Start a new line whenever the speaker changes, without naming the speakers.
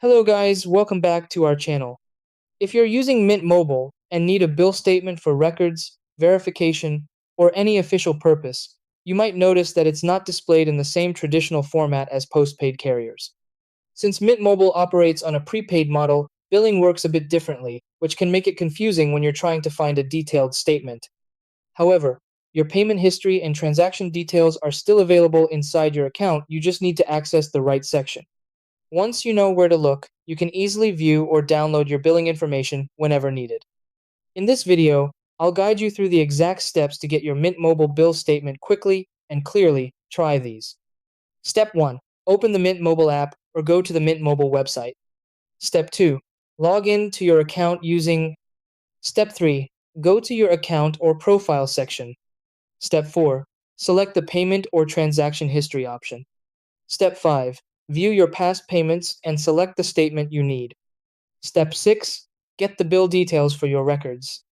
Hello guys, welcome back to our channel. If you're using Mint Mobile and need a bill statement for records, verification, or any official purpose, you might notice that it's not displayed in the same traditional format as postpaid carriers. Since Mint Mobile operates on a prepaid model, billing works a bit differently, which can make it confusing when you're trying to find a detailed statement. However, your payment history and transaction details are still available inside your account, you just need to access the right section. Once you know where to look, you can easily view or download your billing information whenever needed. In this video, I'll guide you through the exact steps to get your Mint Mobile bill statement quickly and clearly. Try these. Step 1. Open the Mint Mobile app or go to the Mint Mobile website. Step 2. Log in to your account using Step 3. Go to your account or profile section. Step 4. Select the payment or transaction history option. Step 5. View your past payments and select the statement you need. Step 6. Get the bill details for your records.